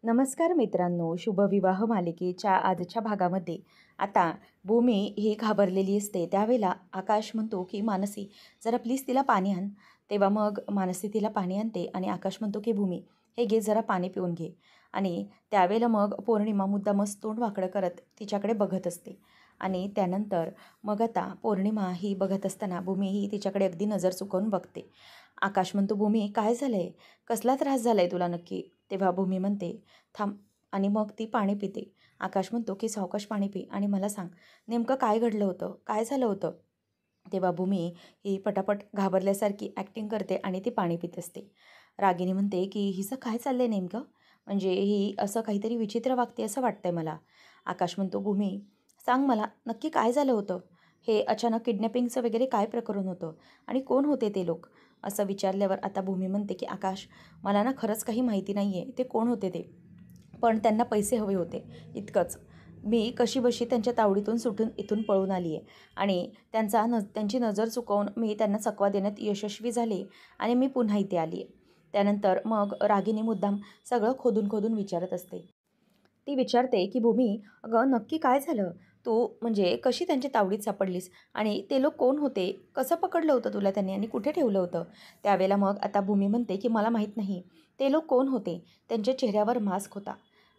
नमस्कार मित्रांनो, शुभविवाह मालिकेच्या आजच्या भागामध्ये आता भूमी ही घाबरलेली असते. त्यावेळेला आकाश म्हणतो की मानसी जरा प्लीज तिला पाणी आण. तेव्हा मग मानसी तिला पाणी आणते आणि आकाश म्हणतो की भूमी हे घे जरा पाणी पिऊन घे. आणि त्यावेळेला मग पौर्णिमा मुद्दामच तोंड वाकडं करत तिच्याकडे बघत असते. आणि त्यानंतर मग आता पौर्णिमा ही बघत असताना भूमी ही तिच्याकडे अगदी नजर चुकवून बघते. आकाश म्हणतो भूमी काय झालं आहे, कसला त्रास झाला आहे तुला नक्की. तेव्हा भूमी म्हणते थांब आणि मग ती पाणी पिते. आकाश म्हणतो की सावकाश पाणी पी आणि मला सांग नेमकं काय घडलं होतं, काय झालं होतं. तेव्हा भूमी ही पटापट घाबरल्यासारखी ॲक्टिंग करते आणि ती पाणी पित असते. रागिनी म्हणते की हिचं काय चाललं आहे नेमकं, म्हणजे ही असं काहीतरी विचित्र वागते असं वाटतंय मला. आकाश म्हणतो भूमी सांग मला नक्की काय झालं होतं, हे अचानक किडनॅपिंगचं वगैरे काय प्रकरण होतं आणि कोण होते ते लोक. असं विचारल्यावर आता भूमी म्हणते की आकाश मला ना खरंच काही माहिती नाही आहे ते कोण होते ते, पण त्यांना पैसे हवे होते इतकंच. मी कशीबशी त्यांच्या तावडीतून सुटून इथून पळून आली आहे आणि त्यांची नजर चुकवून मी त्यांना चकवा देण्यात यशस्वी झाले आणि मी पुन्हा इथे आली आहे. त्यानंतर मग रागिनी मुद्दाम सगळं खोदून खोदून विचारत असते. ती विचारते की भूमी अगं नक्की काय झालं, तू म्हणजे कशी त्यांच्या तावडीत सापडलीस आणि ते लोक कोण होते, कसं पकडलं होतं तुला त्यांनी आणि कुठे ठेवलं होतं. त्यावेळेला मग आता भूमी म्हणते की मला माहीत नाही ते लोक कोण होते, त्यांच्या चेहऱ्यावर मास्क होता.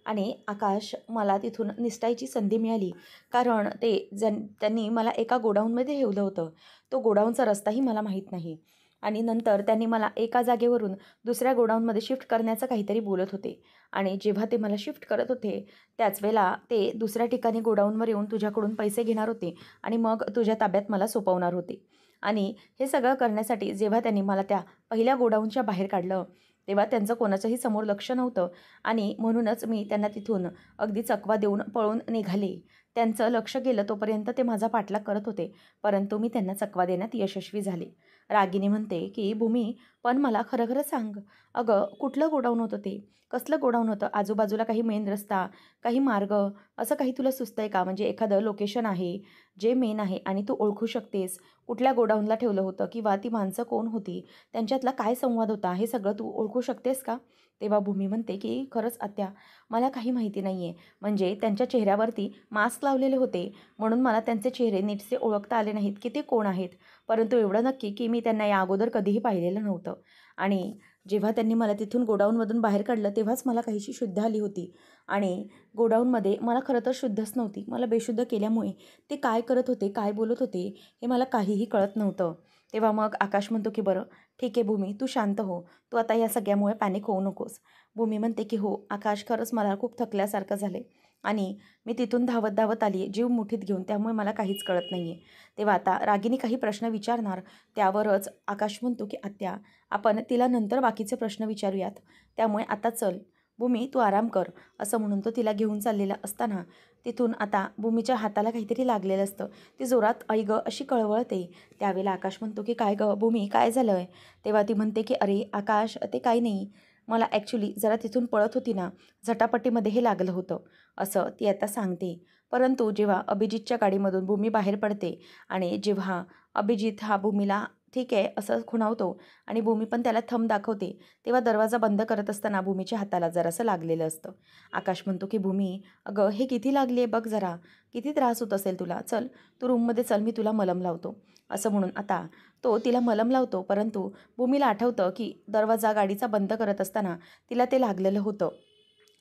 आणि आकाश मला तिथून निसटायची संधी मिळाली कारण त्यांनी मला एका गोडाऊनमध्ये ठेवलं होतं. तो गोडाऊनचा रस्ताही मला माहीत नाही आणि नंतर त्यांनी मला एका जागेवरून दुसऱ्या गोडाऊनमध्ये शिफ्ट करण्याचं काहीतरी बोलत होते. आणि जेव्हा ते मला शिफ्ट करत होते त्याच वेळेला ते दुसऱ्या ठिकाणी गोडाऊनवर येऊन तुझ्याकडून पैसे घेणार होते आणि मग तुझ्या ताब्यात मला सोपवणार होते. आणि हे सगळं करण्यासाठी जेव्हा त्यांनी मला त्या पहिल्या गोडाऊनच्या बाहेर काढलं तेव्हा त्यांचं कोणाचंही समोर लक्ष नव्हतं आणि म्हणूनच मी त्यांना तिथून अगदी चकवा देऊन पळून निघाले. त्यांचं लक्ष गेलं तोपर्यंत ते माझा पाठलाग करत होते, परंतु मी त्यांना चकवा देण्यात यशस्वी झाले. रागिनी म्हणते की भूमी पण मला खरं खरं सांग, अगं कुठलं गोडाऊन होतं ते, कसलं गोडाऊन होतं, आजूबाजूला काही मेन रस्ता, काही मार्ग, असं काही तुला सुचतंय का, म्हणजे एखादं लोकेशन आहे जे मेन आहे आणि तू ओळखू शकतेस कुठल्या गोडाऊनला ठेवलं होतं किंवा ती माणसं कोण होती, त्यांच्यातला काय संवाद होता, हे सगळं तू ओळखू शकतेस का. तेव्हा भूमी म्हणते की खरंच आत्या मला काही माहिती नाही आहे, म्हणजे त्यांच्या चेहऱ्यावरती मास्क लावलेले होते म्हणून मला त्यांचे चेहरे नीटसे ओळखता आले नाहीत की ते कोण आहेत. परंतु एवढं नक्की की मी त्यांना या अगोदर कधीही पाहिलेलं नव्हतं आणि जेव्हा त्यांनी मला तिथून गोडाऊनमधून बाहेर काढलं तेव्हाच मला काहीशी शुद्ध आली होती आणि गोडाऊनमध्ये मला खरं तर शुद्धच नव्हती. मला बेशुद्ध केल्यामुळे ते काय करत होते, काय बोलत होते हे मला काहीही कळत नव्हतं. तेव्हा मग आकाश म्हणतो की बरं ठीक आहे भूमी तू शांत हो, तू आता या सगळ्यामुळे पॅनिक होऊ नकोस. भूमी म्हणते की हो आकाश खरंच मला खूप थकल्यासारखं झालं आहे आणि मी तिथून धावत धावत आली आहे जीव मुठीत घेऊन, त्यामुळे मला काहीच कळत नाही आहे. तेव्हा आता रागिनी काही प्रश्न विचारणार त्यावरच आकाश म्हणतो की आत्या आपण तिला नंतर बाकीचे प्रश्न विचारूयात, त्यामुळे आता चल भूमी तू आराम कर. असं म्हणून तो तिला घेऊन चाललेला असताना तिथून आता भूमीच्या हाताला काहीतरी लागलेलं असतं. ती जोरात आई गं अशी कळवळते. त्यावेळेला आकाश म्हणतो की काय गं भूमी काय झालं आहे. तेव्हा ती म्हणते की अरे आकाश ते काही नाही, मला ॲक्च्युली जरा तिथून पळत होती ना, झटापटीमध्ये हे लागलं होतं असं ती आता सांगते. परंतु जेव्हा अभिजितच्या गाडीमधून भूमी बाहेर पडते आणि जेव्हा अभिजित हा भूमीला ठीक आहे असं खुणावतो आणि भूमी पण त्याला थंब दाखवते तेव्हा दरवाजा बंद करत असताना भूमीच्या हाताला जरासं लागलेलं असतं. आकाश म्हणतो की भूमी अगं हे किती लागली आहे बघ जरा, किती त्रास होत असेल तुला, चल तू रूममध्ये चल मी तुला मलम लावतो. असं म्हणून आता तो तिला मलम लावतो. परंतु भूमीला आठवतं की दरवाजा गाडीचा बंद करत असताना तिला ते लागलेलं होतं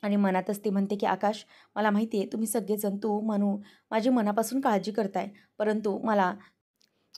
आणि मनातच ती म्हणते की आकाश मला माहिती आहे तुम्ही सगळेजण तू म्हणू माझी मनापासून काळजी करताय, परंतु मला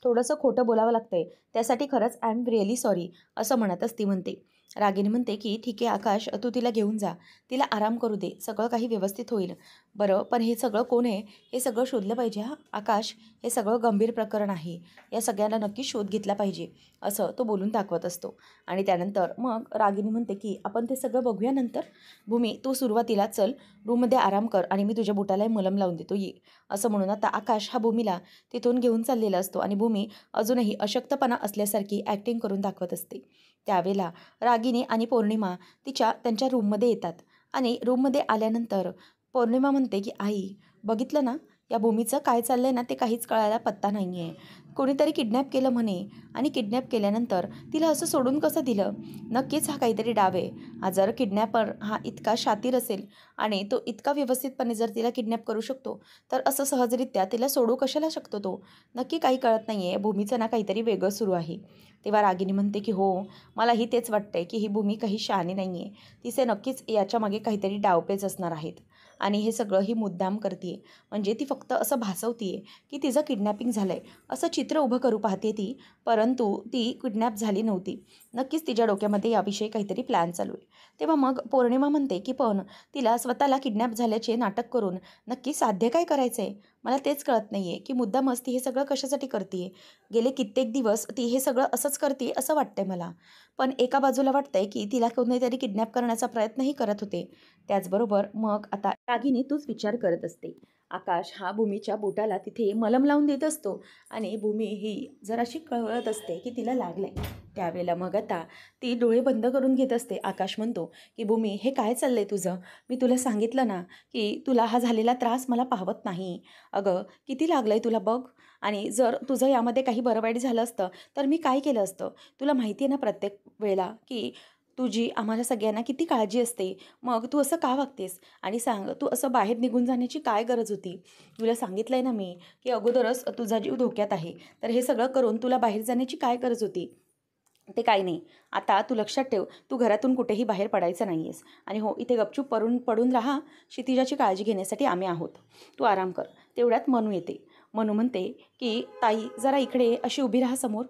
थोडंसं खोटं बोलावं लागतंय त्यासाठी खरंच आय एम रिअली सॉरी. असं म्हणतच ती म्हणते. रागिनी म्हणते की ठीक आहे आकाश तू तिला घेऊन जा, तिला आराम करू दे, सगळं काही व्यवस्थित होईल. बरं पण हे सगळं कोण आहे हे सगळं शोधलं पाहिजे हां आकाश, हे सगळं गंभीर प्रकरण आहे, या सगळ्यांना नक्की शोध घेतला पाहिजे. असं तो बोलून दाखवत असतो. आणि त्यानंतर मग रागिनी म्हणते की आपण ते सगळं बघूया नंतर. भूमी तू सुरुवातीला चल रूममध्ये आराम कर आणि मी तुझ्या बुटाला मलम लावून देतो ये. असं म्हणून आता आकाश हा भूमीला तिथून घेऊन चाललेला असतो आणि भूमी अजूनही अशक्तपणा असल्यासारखी ॲक्टिंग करून दाखवत असते. त्यावेळेला रागिनी आणि पौर्णिमा त्यांच्या रूममध्ये येतात आणि रूममध्ये आल्यानंतर पौर्णिमा म्हणते की आई बघितलं ना, या भूमीचं काय चाललं आहे ना ते काहीच कळायला पत्ता नाही आहे. कोणीतरी किडनॅप केलं म्हणे आणि किडनॅप केल्यानंतर तिला असं सोडून कसं दिलं? नक्कीच हा काहीतरी डाव आहे. हा जर किडनॅपर हा इतका शातीर असेल आणि तो इतका व्यवस्थितपणे जर तिला किडनॅप करू शकतो, तर असं सहजरित्या तिला सोडू कशाला शकतो तो? नक्की काही कळत नाही आहे. भूमीचं ना काहीतरी वेगळं सुरू आहे. तेव्हा रागिनी म्हणते की हो, मलाही तेच वाटतंय की ही भूमी काही शहाणी नाही आहे. तिचे नक्कीच याच्यामागे काहीतरी डावपेच असणार आहेत आणि हे सगळं ही मुद्दाम करते. म्हणजे ती फक्त असं भासवते की तिचं किडनॅपिंग झालं आहे असं चित्र उभं करू पाहते ती, परंतु ती किडनॅप झाली नव्हती. नक्कीच तिच्या डोक्यामध्ये याविषयी काहीतरी प्लॅन चालू आहे. तेव्हा मग पौर्णिमा म्हणते की पण तिला स्वतःला किडनॅप झाल्याचे नाटक करून नक्की साध्य काय करायचं आहे? मला तेच कळत नाही आहे की मुद्दामच ती हे सगळं कशासाठी करते? गेले कित्येक दिवस ती हे सगळं असंच करते असं वाटतंय मला. पण एका बाजूला वाटतंय की तिला कोणीतरी किडनॅप करण्याचा प्रयत्नही करत होते. त्याचबरोबर मग आता रागिनी तूच विचार करत असते. आकाश हा भूमीच्या बोटाला तिथे मलम लावून देत असतो आणि भूमी ही जराशी कळवळत असते की तिला लागलंय. त्यावेळेला मग आता ती डोळे बंद करून घेत असते. आकाश म्हणतो की भूमी हे काय चाललंय तुझं? मी तुला सांगितलं ना की तुला हा झालेला त्रास मला पाहवत नाही. अगं किती लागलंय तुला बघ. आणि जर तुझं यामध्ये काही बरं वाईट झालं असतं तर मी काय केलं असतं? तुला माहिती आहे ना प्रत्येक वेळेला की तुझी आम्हाला सगळ्यांना किती काळजी असते. मग तू असं का वागतेस? आणि सांग तू असं बाहेर निघून जाण्याची काय गरज होती? तुला सांगितलंय ना मी की अगोदरच तुझा जीव धोक्यात आहे. तर हे सगळं करून तुला बाहेर जाण्याची काय गरज होती? ते काही नाही. आता तू लक्षात ठेव, तू घरातून कुठेही बाहेर पडायचं नाही आहेस. आणि हो, इथे गपचूप पडून राहा. क्षितिजाची काळजी घेण्यासाठी आम्ही आहोत. तू आराम कर. तेवढ्यात मनू येते. मनू म्हणते की ताई जरा इकडे ये, अशी उभी राहा समोर.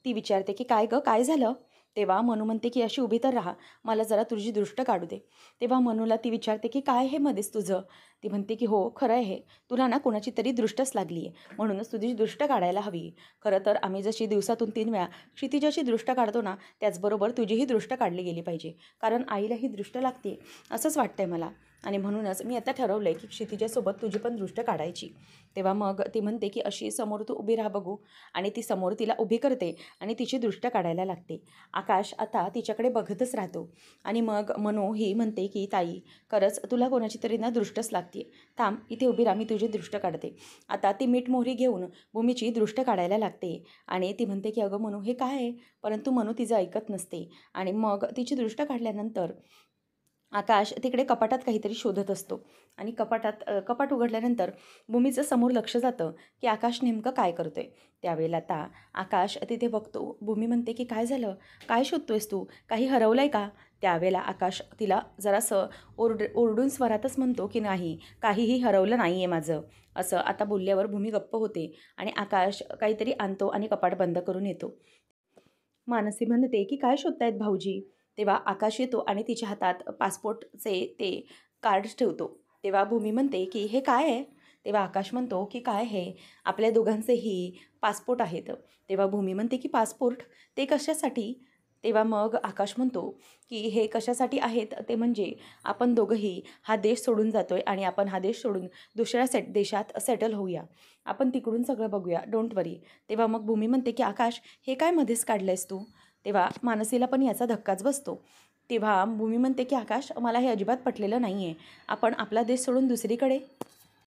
ती विचारते की काय गं काय झालं? तेव्हा मनू म्हणते की अशी उभी तर राहा. मला जरा तुझी दृष्ट काढू दे. तेव्हा मनूला ती विचारते की काय हे मध्येच तुझं? ती म्हणते की हो खरं आहे हे. तुला ना कोणाची तरी दृष्टच लागली आहे. म्हणूनच तुझी दृष्ट काढायला हवी. खरं तर आम्ही जशी दिवसातून 3 वेळा क्षितिजाची दृष्ट काढतो ना, त्याचबरोबर तुझीही दृष्ट काढली गेली पाहिजे. कारण आईलाही दृष्ट लागते असंच वाटतंय मला. आणि म्हणूनच मी आता ठरवलं आहे की क्षितिजासोबत तुझी पण दृष्ट काढायची. तेव्हा मग ती म्हणते की अशी समोर तू उभी राहा बघू. आणि ती समोर तिला उभी करते आणि तिची दृष्ट काढायला लागते. आकाश आता तिच्याकडे बघतच राहतो. आणि मग मनू ही म्हणते की ताई खरंच तुला कोणाची तरी ना दृष्टच लागते. थांब इथे उभी राहा, मी तुझी दृष्ट काढते. आता ती मीठ मोहरी घेऊन भूमीची दृष्ट काढायला लागते. आणि ती म्हणते की अगं मनू हे काय आहे? परंतु मनू तिचं ऐकत नसते. आणि मग तिची दृष्ट काढल्यानंतर आकाश तिकडे कपाटात काहीतरी शोधत असतो. आणि कपाट उघडल्यानंतर भूमीचं समोर लक्ष जातं की आकाश नेमकं काय करतोय. त्यावेळेला आता आकाश तिथे बघतो. भूमी म्हणते की काय झालं? काय शोधतोयस तू? काही हरवलंय का? त्यावेळेला आकाश तिला जरासं ओरडून स्वरातच म्हणतो की नाही, काहीही हरवलं नाही आहे माझं. असं आता बोलल्यावर भूमी गप्प होते आणि आकाश काहीतरी आणतो आणि कपाट बंद करून येतो. मानसी म्हणते की काय शोधतायत भाऊजी? तेव्हा आकाश येतो आणि तिच्या हातात पासपोर्टचे ते कार्ड्स ठेवतो. तेव्हा भूमी म्हणते की हे काय आहे? तेव्हा आकाश म्हणतो की काय हे आपल्या दोघांचेही पासपोर्ट आहेत. तेव्हा भूमी म्हणते की पासपोर्ट ते कशासाठी? तेव्हा मग आकाश म्हणतो की हे कशासाठी आहेत ते म्हणजे आपण दोघंही हा देश सोडून जातोय आणि आपण हा देश सोडून दुसऱ्या देशात सेटल होऊया. आपण तिकडून सगळं बघूया, डोंट वरी. तेव्हा मग भूमी म्हणते की आकाश हे काय मध्येच काढलंयस तू? तेव्हा मानसीला पण याचा धक्काच बसतो. तेव्हा भूमी म्हणते की आकाश मला हे अजिबात पटलेलं नाही आहे. आपण आपला देश सोडून दुसरीकडे.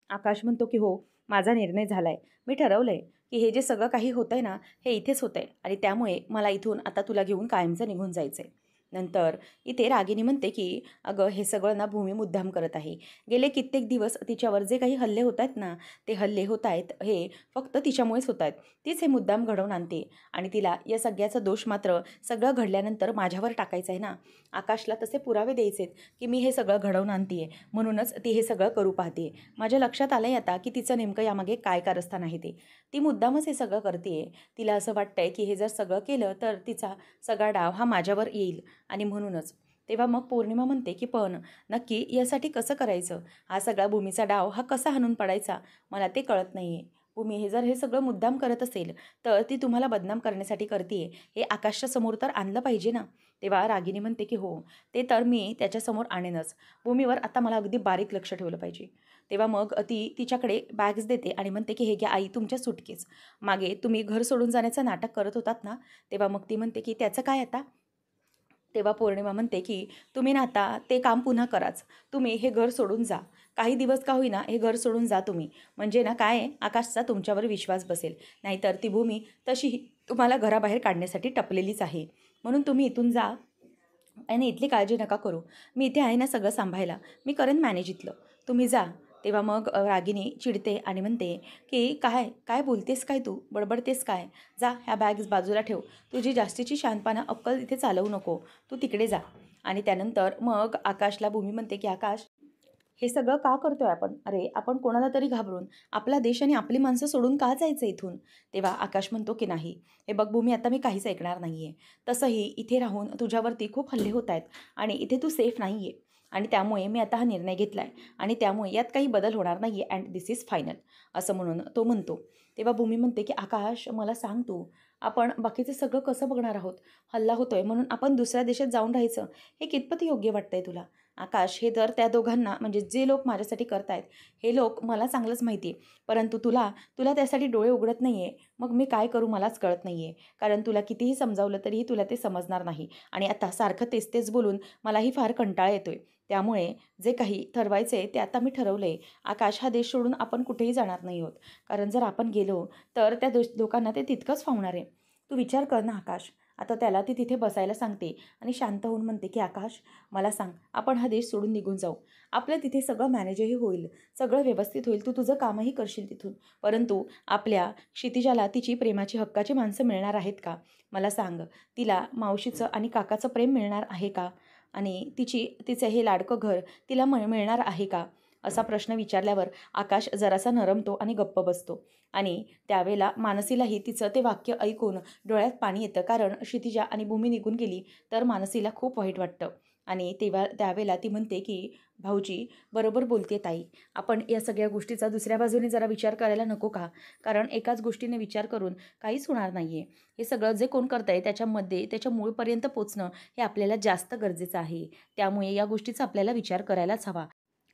आकाश म्हणतो की हो, माझा निर्णय झाला आहे. मी ठरवलं आहे की हे जे सगळं काही होतं आहे ना, हे इथेच होतं आहे आणि त्यामुळे मला इथून आता तुला घेऊन कायमचं निघून जायचं आहे. नंतर इथे रागिनी म्हणते की अगं हे सगळं ना भूमी मुद्दाम करत आहे. गेले कित्येक दिवस तिच्यावर जे काही हल्ले होत आहेत ना, ते हल्ले होत आहेत हे फक्त तिच्यामुळेच होत आहेत. तीच हे मुद्दाम घडवून आणते आणि तिला या सगळ्याचा दोष मात्र सगळं घडल्यानंतर माझ्यावर टाकायचं आहे ना. आकाशला तसे पुरावे द्यायचेत की मी हे सगळं घडवून आणते आहे, म्हणूनच ती हे सगळं करू पाहते. माझ्या लक्षात आलं आहे आता की तिचं नेमकं यामागे काय कारस्थान आहे ते. ती मुद्दामच हे सगळं करते आहे. तिला असं वाटतंय की हे जर सगळं केलं तर तिचा सगळा डाव हा माझ्यावर येईल आणि म्हणूनच. तेव्हा मग पौर्णिमा म्हणते की पण नक्की यासाठी कसं करायचं? हा सगळा भूमीचा डाव हा कसा हाणून पाडायचा? मला ते कळत नाही आहे. भूमी हे सगळं मुद्दाम करत असेल तर ती तुम्हाला बदनाम करण्यासाठी करते हे आकाशच्या समोर तर आणलं पाहिजे ना. तेव्हा रागिनी म्हणते की हो, ते तर मी त्याच्यासमोर आणेनच. भूमीवर आता मला अगदी बारीक लक्ष ठेवलं पाहिजे. तेव्हा मग ती तिच्याकडे बॅग्स देते आणि म्हणते की हे घ्या आई तुमच्या सुटकेस. मागे तुम्ही घर सोडून जाण्याचं नाटक करत होतात ना, तेव्हा मग ती म्हणते की त्याचं काय आता? तेव्हा पौर्णिमा म्हणते की तुम्ही ना आता ते काम पुन्हा कराच. तुम्ही हे घर सोडून जा. काही दिवस का होईना हे घर सोडून जा तुम्ही. म्हणजे ना काय आहे, आकाशचा तुमच्यावर विश्वास बसेल. नाहीतर ती भूमी तशीही तुम्हाला घराबाहेर काढण्यासाठी टपलेलीच आहे. म्हणून तुम्ही इथून जा आणि इथली काळजी नका करू. मी इथे आहे ना सगळं सांभाळायला. मी करेन मॅनेज इथलं. तुम्ही जा. तेव्हा मग रागिनी चिडते आणि म्हणते की काय काय बोलतेस काय तू? बडबडतेस काय? जा ह्या बॅग्स बाजूला ठेव. तुझी जास्तीची शहाणपणा अक्कल इथे चालवू नको. तू तिकडे जा. आणि त्यानंतर मग आकाशला भूमी म्हणते की आकाश, हे सगळं का करतोय आपण? अरे, आपण कोणाला तरी घाबरून आपला देश आणि आपली माणसं सोडून का जायचं इथून? तेव्हा आकाश म्हणतो की नाही, हे बघ भूमी, आता मी काहीच ऐकणार नाहीये. तसंही इथे राहून तुझ्यावरती खूप हल्ले होत आहेत आणि इथे तू सेफ नाहीये. आणि त्यामुळे मी आता हा निर्णय घेतलाय आणि त्यामुळे यात काही बदल होणार नाहीये अँड दिस इज फायनल, असं म्हणून तो म्हणतो. तेव्हा भूमी म्हणते की आकाश, मला सांग तू, आपण बाकीचं सगळं कसं बघणार आहोत? हल्ला होतोय म्हणून आपण दुसऱ्या देशात जाऊन राहायचं, हे कितपत योग्य वाटतंय तुला? आकाश, हे तर त्या दोघांना, म्हणजे जे लोक माझ्यासाठी करतायत, हे लोक मला चांगलंच माहिती आहे. परंतु तुला तुला त्यासाठी डोळे उघडत नाही आहे. मग मी काय करू मलाच कळत नाही आहे. कारण तुला कितीही समजावलं तरीही तुला ते समजणार नाही. आणि आता सारखं तेच तेच बोलून मलाही फार कंटाळा येतोय. त्यामुळे जे काही ठरवायचं आहे ते आता मी ठरवलं आहे. आकाश, हा देश सोडून आपण कुठेही जाणार नाही आहोत. कारण जर आपण गेलो तर त्या लोकांना ते तितकंच फावणार आहे. तू विचार कर ना आकाश. आता त्याला ती तिथे बसायला सांगते आणि शांत होऊन म्हणते की आकाश, मला सांग, आपण हा देश सोडून निघून जाऊ. आपलं तिथे सगळं मॅनेजही होईल, सगळं व्यवस्थित होईल, तू तुझं कामही करशील तिथून. परंतु आपल्या क्षितिजाला तिची प्रेमाची हक्काची माणसं मिळणार आहेत का? मला सांग, तिला मावशीचं आणि काकाचं प्रेम मिळणार आहे का? आणि तिचं हे लाडकं घर तिला मिळणार आहे का? असा प्रश्न विचारल्यावर आकाश जरासा नरमतो आणि गप्प बसतो. आणि त्यावेळेला मानसीलाही तिचं ते वाक्य ऐकून डोळ्यात पाणी येतं. कारण क्षितिजा आणि भूमी निघून गेली तर मानसीला खूप वाईट वाटतं. आणि त्यावेळेला ती म्हणते की भाऊजी बरोबर बोलते ताई, आपण या सगळ्या गोष्टीचा दुसऱ्या बाजूने जरा विचार करायला नको का? कारण एकाच गोष्टीने विचार करून काहीच होणार नाही आहे. हे सगळं जे कोण करतंय त्याच्यामध्ये त्याच्या मूळपर्यंत पोचणं हे आपल्याला जास्त गरजेचं आहे. त्यामुळे या गोष्टीचा आपल्याला विचार करायलाच हवा,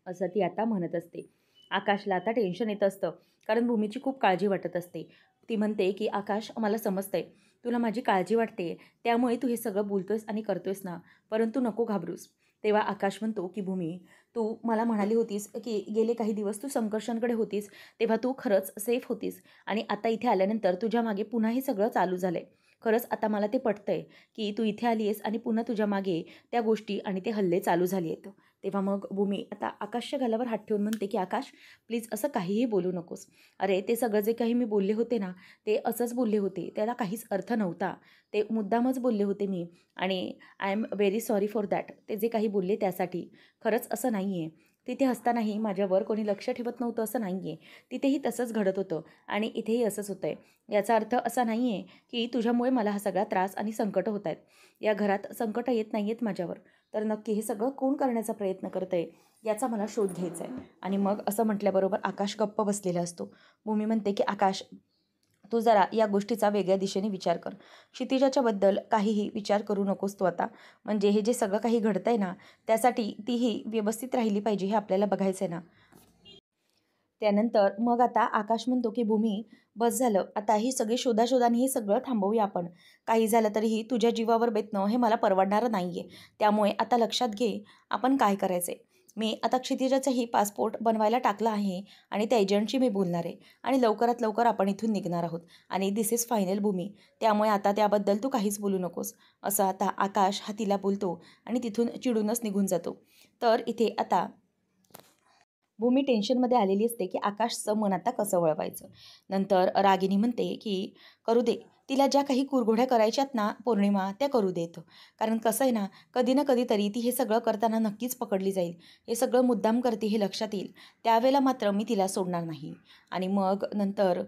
असं ती आता म्हणत असते. आकाशला आता टेन्शन येत असतं, कारण भूमीची खूप काळजी वाटत असते. ती म्हणते की आकाश, मला समजतंय तुला माझी काळजी वाटते, त्यामुळे तू हे सगळं बोलतोयस आणि करतोयस ना, परंतु नको घाबरूस. तेव्हा आकाश म्हणतो की भूमी, तू मला म्हणाली होतीस की गेले काही दिवस तू संकर्षांकडे होतीस, तेव्हा तू खरंच सेफ होतीस आणि आता इथे आल्यानंतर तुझ्या मागे पुन्हा हे सगळं चालू झालंय. खरंच आता मला ते पटतंय की तू इथे आली आहेस आणि पुन्हा तुझ्या मागे त्या गोष्टी आणि ते हल्ले चालू झाले आहेत. तेव्हा मग भूमी आता आकाशच्या गालावर हात ठेवून म्हणते की आकाश, प्लीज असं काहीही बोलू नकोस. अरे, ते सगळं जे काही मी बोलले होते ना, ते असंच बोलले होते, त्याला काहीच अर्थ नव्हता. ते मुद्दामच बोलले होते मी आणि I am very sorry for that. ते जे काही बोलले त्यासाठी. खरंच असं नाही आहे. तिथे असतानाही माझ्यावर कोणी लक्ष ठेवत नव्हतं असं नाही आहे. तिथेही तसंच घडत होतं आणि इथेही असंच होतं आहे. याचा अर्थ असा नाही आहे की तुझ्यामुळे मला हा सगळा त्रास आणि संकटं होत आहेत. या घरात संकटं येत नाही आहेत माझ्यावर. तर नक्की हे सगळं कोण करण्याचा प्रयत्न करतं आहे याचा मला शोध घ्यायचा आहे. आणि मग असं म्हटल्याबरोबर आकाश गप्प बसलेला असतो. भूमी म्हणते की आकाश, तू जरा या गोष्टीचा वेगळ्या दिशेने विचार कर. क्षितिजाच्याबद्दल काहीही विचार करू नकोस तू आता. म्हणजे हे जे सगळं काही घडतंय ना, त्यासाठी तीही व्यवस्थित राहिली पाहिजे हे आपल्याला बघायचं आहे ना. त्यानंतर मग आता आकाश म्हणतो की भूमी, बस झालं आता, ही सगळी शोधाशोधाने हे सगळं थांबवूया आपण. काही झालं तरीही तुझ्या जीवावर बेतणं हे मला परवडणारं नाही आहे. त्यामुळे आता लक्षात घे आपण काय करायचं आहे. मी आता क्षितिजाचाही पासपोर्ट बनवायला टाकला आहे आणि त्या एजंटशी मी बोलणार आहे आणि लवकरात लवकर आपण इथून निघणार आहोत. आणि दिस इज फायनल भूमी. त्यामुळे आता त्याबद्दल तू काहीच बोलू नकोस, असं आता आकाश हा तिला बोलतो आणि तिथून चिडूनच निघून जातो. तर इथे आता भूमी टेन्शनमध्ये आलेली असते की आकाशचं मन आता कसं वळवायचं. नंतर रागिनी म्हणते की करू दे, तिला ज्या काही कुरघोड्या करायच्यात ना पौर्णिमा, त्या करू देत. कारण कसं आहे ना कधीतरी ती हे सगळं करताना नक्कीच पकडली जाईल. हे सगळं मुद्दाम करते हे लक्षात येईल. त्यावेळेला मात्र मी तिला सोडणार नाही. आणि मग नंतर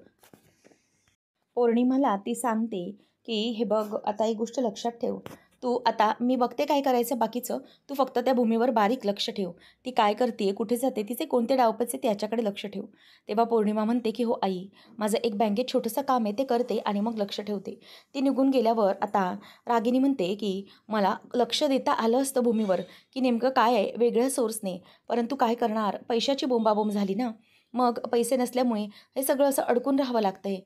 पौर्णिमाला ती सांगते की हे बघ, आता एक गोष्ट लक्षात ठेव. तू आता, मी बघते काय करायचं बाकीचं, तू फक्त त्या भूमीवर बारीक लक्ष ठेव. ती काय करते, कुठे जाते, तिचे कोणते डावपेच आहे त्याच्याकडे लक्ष ठेव. तेव्हा पौर्णिमा म्हणते की हो आई, माझं एक बँकेत छोटंसं काम आहे ते करते आणि मग लक्ष ठेवते. ती निघून गेल्यावर आता रागिनी म्हणते की मला लक्ष देता आलं असतं भूमीवर की नेमकं काय आहे वेगळ्या सोर्सने, परंतु काय करणार, पैशाची बोंबाबोंब झाली ना. मग पैसे नसल्यामुळे हे सगळं असं अडकून राहावं लागतंय.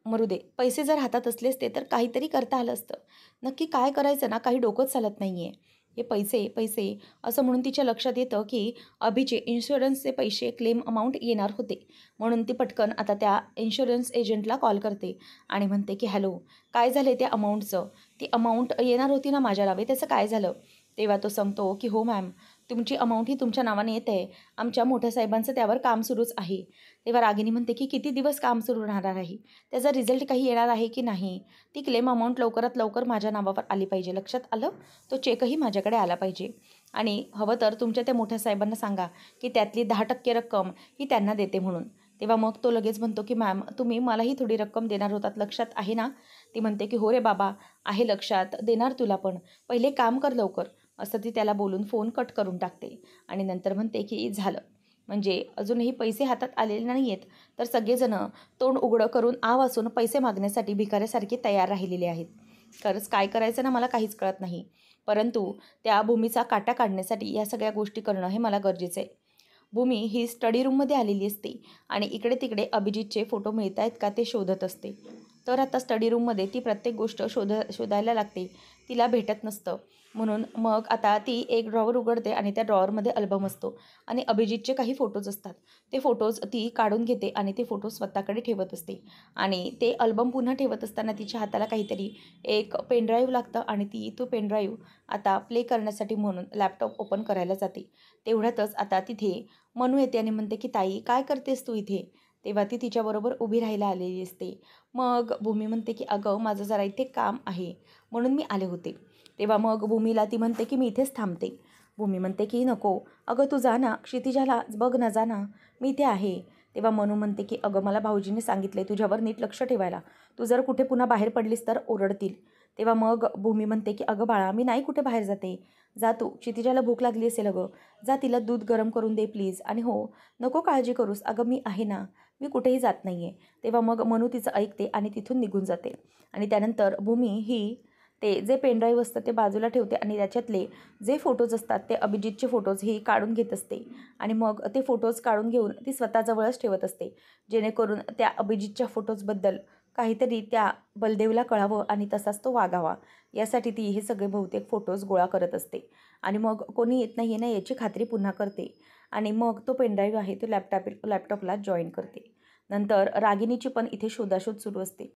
मरू दे, पैसे जर हातात असले असते तर काहीतरी करता आलं असतं. नक्की काय करायचं ना, काही डोकंच चालत नाही आहे. हे पैसे, पैसे असं म्हणून तिच्या लक्षात येतं, की अभिचे इन्शुरन्सचे पैसे क्लेम अमाउंट येणार होते. म्हणून ती पटकन आता त्या इन्शुरन्स एजंटला कॉल करते आणि म्हणते, की "हॅलो, काय झालं त्या अमाउंटचं? ती अमाउंट येणार होती ना माझ्या नावे, त्याचं काय झालं?" तेव्हा तो सांगतो, की "हो मॅम, तुमची अमाउंट ही तुमच्या नावाने येते. आमच्या मोठ्या साहेबांचं त्यावर काम सुरूच आहे." तेव्हा रागिनी म्हणते, की "किती दिवस काम सुरू राहणार आहे? त्याचा रिझल्ट काही येणार आहे की नाही? ती क्लेम अमाउंट लवकरात लवकर माझ्या नावावर आली पाहिजे. लक्षात आलं? तो चेकही माझ्याकडे आला पाहिजे. आणि हवं तर तुमच्या त्या मोठ्या साहेबांना सांगा, की त्यातली 10% रक्कम ही त्यांना देते म्हणून." तेव्हा मग तो लगेच म्हणतो, की "मॅम, तुम्ही मलाही थोडी रक्कम देणार होतात, लक्षात आहे ना?" ती म्हणते, की "हो रे बाबा, आहे लक्षात, देणार तुला पण. पहिले काम कर लवकर." असं ती त्याला बोलून फोन कट करून टाकते आणि नंतर म्हणते, की "झालं." म्हणजे अजूनही पैसे हातात आलेले नाही आहेत, तर सगळेजणं तोंड उघडं करून आ वासून पैसे मागण्यासाठी भिकाऱ्यासारखे तयार राहिलेले आहेत. खरंच काय करायचं ना मला काहीच कळत नाही. परंतु त्या भूमीचा काटा काढण्यासाठी या सगळ्या गोष्टी करणं हे मला गरजेचं आहे. भूमी ही स्टडी रूममध्ये आलेली असते आणि इकडे-तिकडे अभिजितचे फोटो मिळत आहेत का ते शोधत असते. तर आता स्टडी रूममध्ये ती प्रत्येक गोष्ट शोधायला लागते. तिला भेटत नसतं. म्हणून मग आता ती एक ड्रॉवर उघडते आणि त्या ड्रॉवरमध्ये अल्बम असतो आणि अभिजितचे काही फोटोज असतात. ते फोटोज ती काढून घेते आणि ते फोटो स्वतःकडे ठेवत असते आणि ते अल्बम पुन्हा ठेवत असताना तिच्या हाताला काहीतरी एक पेनड्राईव्ह लागतं आणि ती तो पेनड्राईव्ह आता प्ले करण्यासाठी म्हणून लॅपटॉप ओपन करायला जाते. तेवढ्यातच आता तिथे मनू येते आणि म्हणते, की "ताई, काय करतेस तू इथे?" तेव्हा ती तिच्याबरोबर उभी राहायला आलेली असते. मग भूमी म्हणते, की "अगं, माझं जरा इथे काम आहे म्हणून मी आले होते." तेव्हा मग भूमीला ती म्हणते, की "मी इथेच थांबते." भूमी म्हणते, की "नको, अगं तू जा ना, क्षितिजाला बघ ना, जा ना, मी इथे आहे." तेव्हा मनू म्हणते, की "अगं, मला भाऊजींनी सांगितले तुझ्यावर नीट लक्ष ठेवायला. तू जर कुठे पुन्हा बाहेर पडलीस तर ओरडतील." तेव्हा मग भूमी म्हणते, की "अगं बाळा, मी नाही कुठे बाहेर जाते. जा तू, क्षितिजाला भूक लागली असेल अगं. जा तिला दूध गरम करून दे प्लीज. आणि हो, नको काळजी करूस, अगं मी आहे ना, मी कुठेही जात नाही आहे." तेव्हा मग मनू तिचं ऐकते आणि तिथून निघून जाते. आणि त्यानंतर भूमी ही ते जे पेनड्राईव्ह असतं ते बाजूला ठेवते आणि त्याच्यातले जे फोटोज असतात ते अभिजितचे फोटोज ही काढून घेत असते आणि मग ते फोटोज काढून घेऊन ती स्वतःजवळच ठेवत असते, जेणेकरून त्या अभिजितच्या फोटोजबद्दल काहीतरी त्या बलदेवला कळावं आणि तसाच तो वागावा, यासाठी ती हे सगळे बहुतेक फोटोज गोळा करत असते. आणि मग कोणी येत नाही आहे ना याची खात्री पुन्हा करते आणि मग तो पेनड्राईव्ह आहे तो लॅपटॉपला जॉईन करते. नंतर रागिनीची पण इथे शोधाशोध सुरू असते.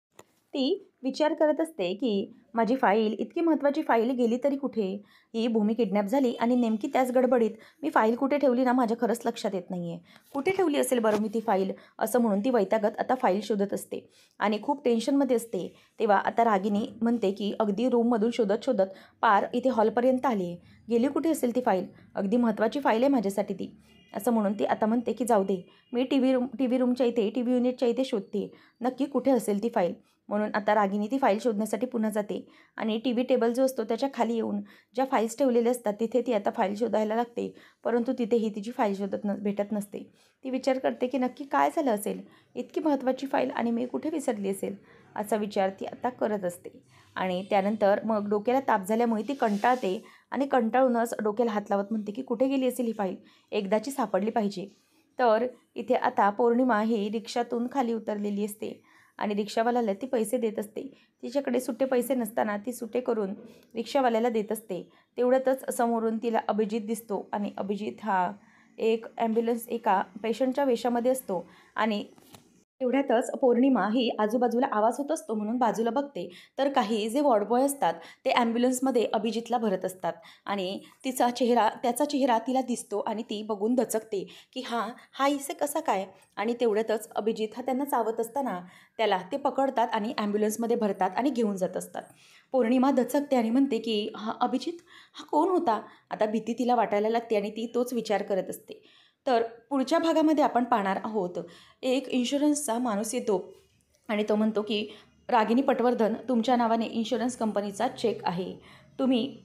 ती विचार करत असते, की माझी फाईल, इतकी महत्त्वाची फाईल गेली तरी कुठे? ही भूमी किडनॅप झाली आणि नेमकी त्याच गडबडीत मी फाईल कुठे ठेवली ना माझ्या खरंच लक्षात येत नाही आहे. कुठे ठेवली असेल बरं मी ती फाईल? असं म्हणून ती वैतागत आता फाईल शोधत असते आणि खूप टेन्शनमध्ये असते. तेव्हा आता रागिनी म्हणते, की अगदी रूममधून शोधत-शोधत पार इथे हॉलपर्यंत आली आहे. गेली कुठे असेल ती फाईल? अगदी महत्त्वाची फाईल आहे माझ्यासाठी ती. असं म्हणून ती आता म्हणते, की जाऊ दे, मी टीव्ही रूमच्या इथे, टीव्ही युनिटच्या इथे शोधते. नक्की कुठे असेल ती फाईल? म्हणून आता रागिनी ती फाईल शोधण्यासाठी पुन्हा जाते आणि टीव्ही टेबल जो असतो त्याच्या खाली येऊन ज्या फाईल्स ठेवलेल्या असतात तिथे ती आता फाईल शोधायला लागते. परंतु तिथेही तिची फाईल भेटत नसते. ती विचार करते, की नक्की काय झालं असेल? इतकी महत्त्वाची फाईल आणि मी कुठे विसरली असेल? असा विचार ती आता करत असते. आणि त्यानंतर मग डोक्याला ताप झाल्यामुळे ती कंटाळते आणि कंटाळूनच डोक्याला हात लावत म्हणते, की कुठे गेली असेल ही फाईल? एकदाची सापडली पाहिजे. तर इथे आता पौर्णिमा ही रिक्षातून खाली उतरलेली असते आणि रिक्षावाल्याला ती पैसे देत असते. तिच्याकडे सुट्टे पैसे नसताना ती सुट्टे करून रिक्षावाल्याला देत असते. तेवढ्यातच समोरून तिला अभिजित दिसतो आणि अभिजित हा एक ॲम्ब्युलन्स एका पेशंटच्या वेशामध्ये असतो आणि तेवढ्यातच पौर्णिमा ही आजूबाजूला आवाज होत असतो म्हणून बाजूला बघते, तर काही जे वॉर्डबॉय असतात ते ॲम्ब्युलन्समध्ये अभिजितला भरत असतात आणि त्याचा चेहरा तिला दिसतो आणि ती बघून दचकते, की हा इसे कसा काय? आणि तेवढ्यातच अभिजित हा त्यांना चावत असताना त्याला ते पकडतात आणि ॲम्ब्युलन्समध्ये भरतात आणि घेऊन जात असतात. पौर्णिमा दचकते आणि म्हणते, की "हा अभिजित, हा कोण होता?" आता भीती तिला वाटायला लागते आणि ती तोच विचार करत असते. तर पुढच्या भागामध्ये आपण पाहणार आहोत, एक इन्शुरन्सचा माणूस येतो आणि तो म्हणतो, की "रागिनी पटवर्धन, तुमच्या नावाने इन्शुरन्स कंपनीचा चेक आहे. तुम्ही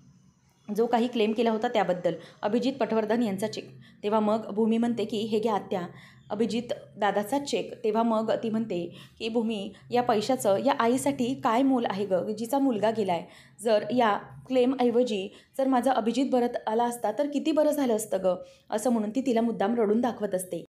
जो काही क्लेम केला होता त्याबद्दल, अभिजित पटवर्धन यांचा चेक." तेव्हा मग भूमी म्हणते, की "हे घ्या आत्या, अभिजित दादाचा चेक." तेव्हा मग ती म्हणते, की "भूमी, या पैशाचं या आईसाठी काय मोल आहे गं, जिचा मुलगा गेला आहे. जर या क्लेमऐवजी जर माझा अभिजित परत आला असता तर किती बरं झालं असतं गं." असं म्हणून ती तिला मुद्दाम रडून दाखवत असते.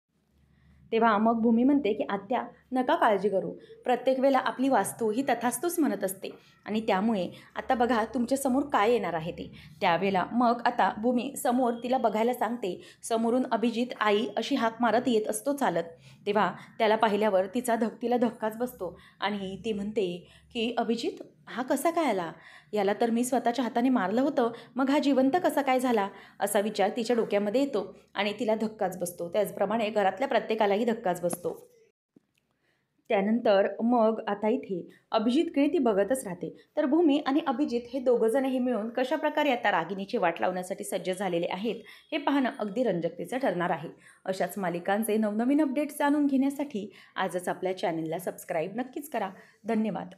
तेव्हा मग भूमी म्हणते की आत्या नका काळजी करू, प्रत्येक वेळेला आपली वास्तू ही तथास्तूच म्हणत असते आणि त्यामुळे आता बघा तुमच्यासमोर काय येणार आहे ते. त्यावेळेला मग आता भूमी समोर तिला बघायला सांगते. समोरून अभिजित आई अशी हाक मारत येत असतो चालत. तेव्हा त्याला पाहिल्यावर तिला धक्काच बसतो आणि ती म्हणते की अभिजित हा कसा काय आला, याला तर मी स्वतःच्या हाताने मारलं होतं, मग हा जिवंत कसा काय झाला असा विचार तिच्या डोक्यामध्ये येतो आणि तिला धक्काच बसतो. त्याचप्रमाणे घरातल्या प्रत्येकालाही धक्काच बसतो. त्यानंतर मग आता इथे अभिजितकडे ती बघतच राहते. तर भूमी आणि अभिजित हे दोघंजणही मिळून कशाप्रकारे आता रागिणीची वाट लावण्यासाठी सज्ज झालेले आहेत हे पाहणं अगदी रंजकतेचं ठरणार आहे. अशाच मालिकांचे नवनवीन अपडेट्स जाणून घेण्यासाठी आजच आपल्या चॅनेलला सबस्क्राईब नक्कीच करा. धन्यवाद.